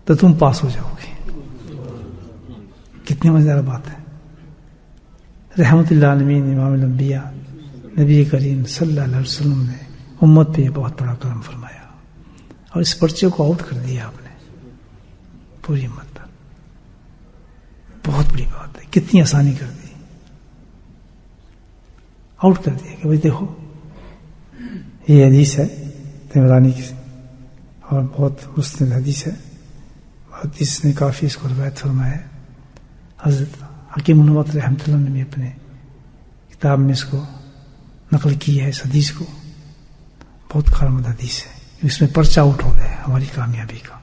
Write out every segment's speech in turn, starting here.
تو تم پاس ہو جاؤ گے. کتنی مزیدار بات ہے. رحمت اللہ عالمین امام الانبیاء نبی کریم صلی اللہ علیہ وسلم نے امت پہ یہ بہت بڑا کرم فرمایا اور اس پرچے کو آؤٹ کر دیا آپ نے پوری امت پر. بہت بڑی بات ہے. کتنی آسانی کر دی, آؤٹ کر دیا کہ بھائی دیکھو یہ حدیث ہے طبرانی کی اور بہت حسن حدیث ہے. حدیث نے کافی اس کو روایت فرمایا ہے. حضرت حکیم الامت رحمۃ اللہ نے بھی اپنے کتاب میں اس کو نقل کی ہے. اس حدیث کو بہت کارآمد حدیث ہے. اس میں پرچہ آؤٹ ہو رہا ہے ہماری کامیابی کا.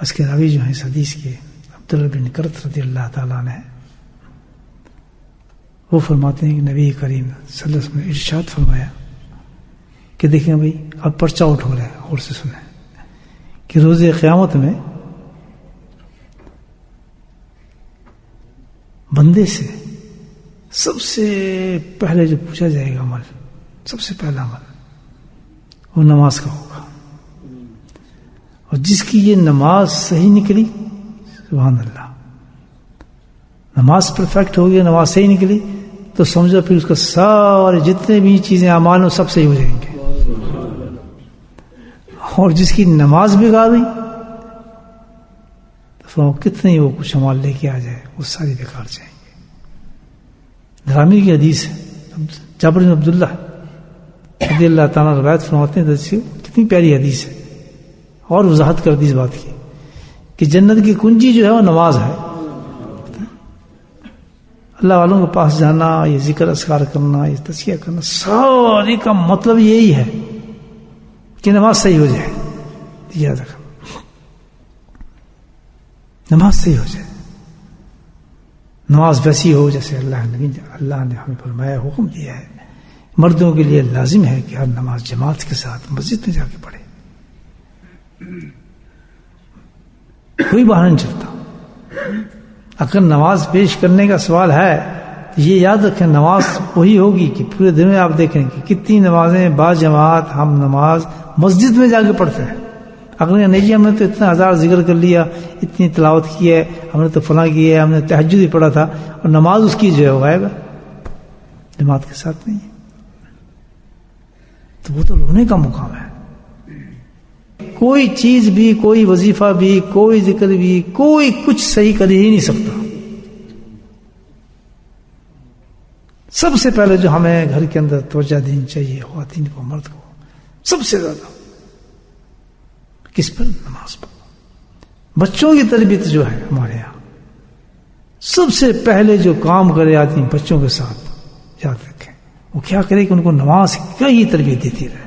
اس کے راوی جو ہیں اس حدیث کے عبداللہ بن کرت رضی اللہ تعالیٰ عنہ, وہ فرماتے ہیں کہ نبی کریم صلی اللہ علیہ وسلم نے ارشاد فرمایا کہ دیکھیں بھائی اب پرچہ آؤٹ ہو رہا ہے. اور سے سنیں کہ روز قیامت میں بندے سے سب سے پہلے جو پوچھا جائے گا عمل, سب سے پہلا عمل وہ نماز کا ہوگا. اور جس کی یہ نماز صحیح نکلی, سبحان اللہ, نماز پرفیکٹ ہو گئی, نماز صحیح نکلی, تو سمجھو پھر اس کا سارے جتنے بھی چیزیں اعمال ہیں سب صحیح ہو جائیں گے. اور جس کی نماز بگاڑ گئی تو کتنے وہ کچھ اعمال لے کے آ جائے وہ ساری بیکار جائیں گے. درامی کی حدیث ہے, جابر بن عبداللہ رضی اللہ تعالیٰ روایت فرماتے ہیں, کتنی پیاری حدیث ہے اور وضاحت کر دی اس بات کی کہ جنت کی کنجی جو ہے وہ نماز ہے. اللہ والوں کے پاس جانا, یہ ذکر اذکار کرنا, یہ تذکیہ کرنا, ساری کا مطلب یہی ہے کہ نماز صحیح ہو جائے. یاد رکھنا, نماز صحیح ہو جائے. نماز ویسی ہو جیسے اللہ نے ہمیں فرمایا, حکم دیا ہے. مردوں کے لیے لازم ہے کہ ہر نماز جماعت کے ساتھ مسجد میں جا کے پڑھے. کوئی بہانہ نہیں چلتا. اگر نماز پیش کرنے کا سوال ہے تو یہ یاد رکھیں نماز وہی ہوگی کہ پورے دن میں آپ دیکھیں کہ کتنی نمازیں با جماعت ہم نماز مسجد میں جا کے پڑھتے ہیں. اگر نہیں جی ہم نے تو اتنا ہزار ذکر کر لیا, اتنی تلاوت کی ہے, ہم نے تو فلاں کی ہے, ہم نے تہجد ہی پڑھا تھا, اور نماز اس کی جو ہے وہ آئے گا جماعت کے ساتھ نہیں ہے, تو وہ تو رونے کا مقام ہے. کوئی چیز بھی, کوئی وظیفہ بھی, کوئی ذکر بھی, کوئی کچھ صحیح کر ہی نہیں سکتا. سب سے پہلے جو ہمیں گھر کے اندر توجہ دینی چاہیے خواتین کو, مرد کو, سب سے زیادہ کس پر؟ نماز پر. بچوں کی تربیت جو ہے ہمارے یہاں سب سے پہلے جو کام کرے آدمی بچوں کے ساتھ, یاد رکھیں وہ کیا کرے کہ ان کو نماز کی ہی تربیت دیتی رہے.